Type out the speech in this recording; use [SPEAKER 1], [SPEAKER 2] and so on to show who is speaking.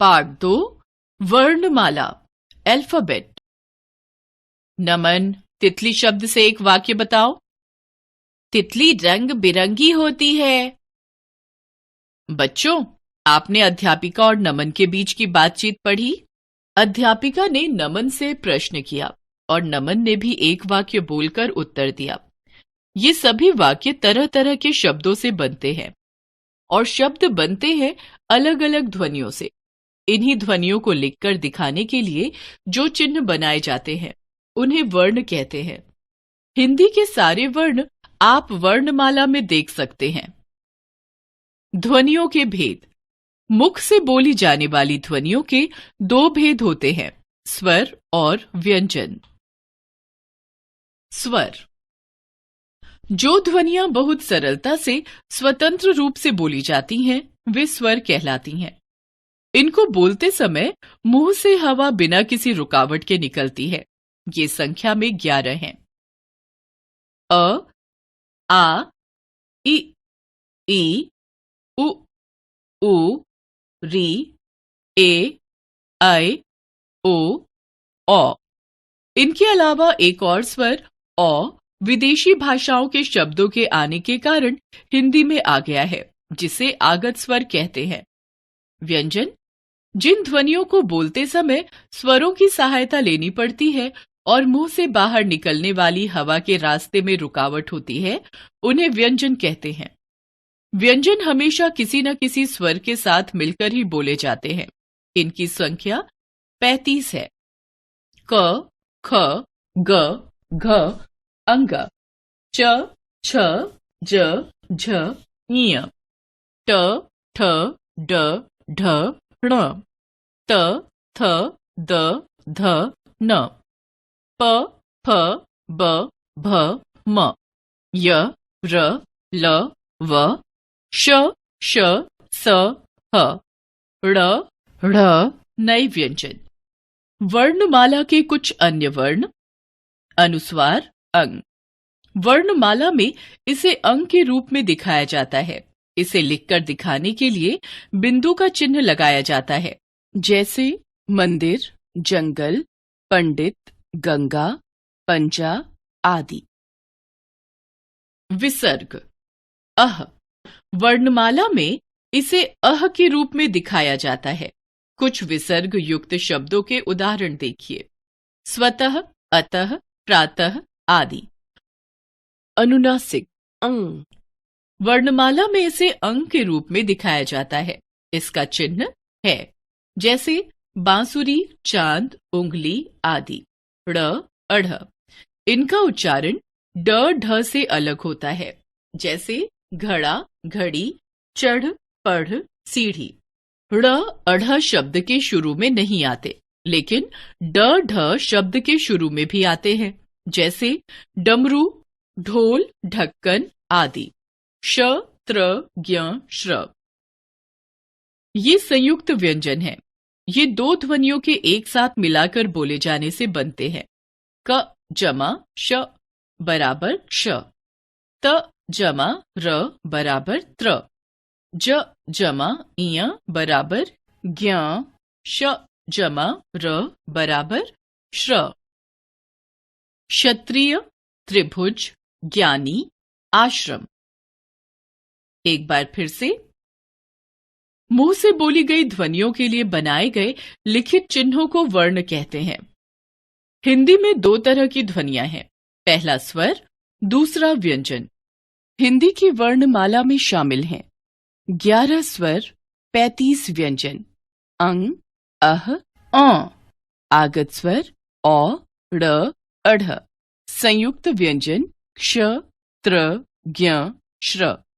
[SPEAKER 1] Part 2 वर्णमाला alphabet. नमन, तितली शब्द से एक वाक्य बताओ। तितली रंग बिरंगी होती है। बच्चों, आपने अध्यापिका और नमन के बीच की बातचीत पढ़ी। अध्यापिका ने नमन से प्रश्न किया और नमन ने भी एक वाक्य बोलकर उत्तर दिया। ये सभी वाक्य तरह तरह के शब्दों से बनते हैं और शब्द बनते हैं अलग अलग ध्वनियों से। इन्हीं ध्वनियों को लिखकर दिखाने के लिए जो चिन्ह बनाए जाते हैं उन्हें वर्ण कहते हैं। हिंदी के सारे वर्ण आप वर्णमाला में देख सकते हैं। ध्वनियों के भेद। मुख से बोली जाने वाली ध्वनियों के दो भेद होते हैं, स्वर और व्यंजन। स्वर। जो ध्वनियां बहुत सरलता से स्वतंत्र रूप से बोली जाती हैं, वे स्वर कहलाती हैं। इनको बोलते समय मुंह से हवा बिना किसी रुकावट के निकलती है। ये संख्या में 11 हैं। अ, आ, इ, ई, उ, ऊ, री, ए, ऐ, ओ, औ। इनके अलावा एक और स्वर औ विदेशी भाषाओं के शब्दों के आने के कारण हिंदी में आ गया है, जिसे आगत स्वर कहते हैं। व्यंजन। जिन ध्वनियों को बोलते समय स्वरों की सहायता लेनी पड़ती है और मुंह से बाहर निकलने वाली हवा के रास्ते में रुकावट होती है, उन्हें व्यंजन कहते हैं। व्यंजन हमेशा किसी न किसी स्वर के साथ मिलकर ही बोले जाते हैं। इनकी संख्या 35 है। क, ख, ग, घ, अंग, च, छ, ज, झ, ञ, ट, ठ, ड, ढ, ण, त, थ, द, ध, न, प, फ, ब, भ, म, य, र, ल, व, श, श, स, ह, ड़, ढ़। नए व्यंजन। वर्णमाला के कुछ अन्य वर्ण। अनुस्वार अंग। वर्णमाला में इसे अंग के रूप में दिखाया जाता है। इसे लिखकर दिखाने के लिए बिंदु का चिन्ह लगाया जाता है, जैसे मंदिर, जंगल, पंडित, गंगा, पंजा आदि। विसर्ग अह। वर्णमाला में इसे अह के रूप में दिखाया जाता है। कुछ विसर्ग युक्त शब्दों के उदाहरण देखिए। स्वतः, अतः, प्रातः आदि। अनुनासिक अंग। वर्णमाला में इसे अंग के रूप में दिखाया जाता है। इसका चिन्ह है, जैसे बांसुरी, चांद, उंगली आदि। ड़, अढ़। इनका उच्चारण ड, ढ से अलग होता है, जैसे घड़ा, घड़ी, चढ़, पढ़, सीढ़ी। ड़, अढ़ शब्द के शुरू में नहीं आते, लेकिन ड, ढ शब्द के शुरू में भी आते हैं, जैसे डमरू, ढोल, ढक्कन आदि। श, त्र, ज्ञ, श्र। ये संयुक्त व्यंजन हैं। ये दो ध्वनियों के एक साथ मिलाकर बोले जाने से बनते हैं। क जमा श बराबर क्ष, त जमा र बराबर त्र, ज जमा इय बराबर ज्ञ, श जमा र बराबर श्र। क्षत्रिय, त्रिभुज, ज्ञानी, आश्रम। एक बार फिर से। मुंह से बोली गई ध्वनियों के लिए बनाए गए लिखित चिन्हों को वर्ण कहते हैं। हिंदी में दो तरह की ध्वनियां हैं, पहला स्वर, दूसरा व्यंजन। हिंदी की वर्णमाला में शामिल हैं 11 स्वर, 35 व्यंजन। अंग, अह, औ। आगत स्वर औ, ड़, अढ़। संयुक्त व्यंजन क्ष, त्र, ज्ञ, श्र।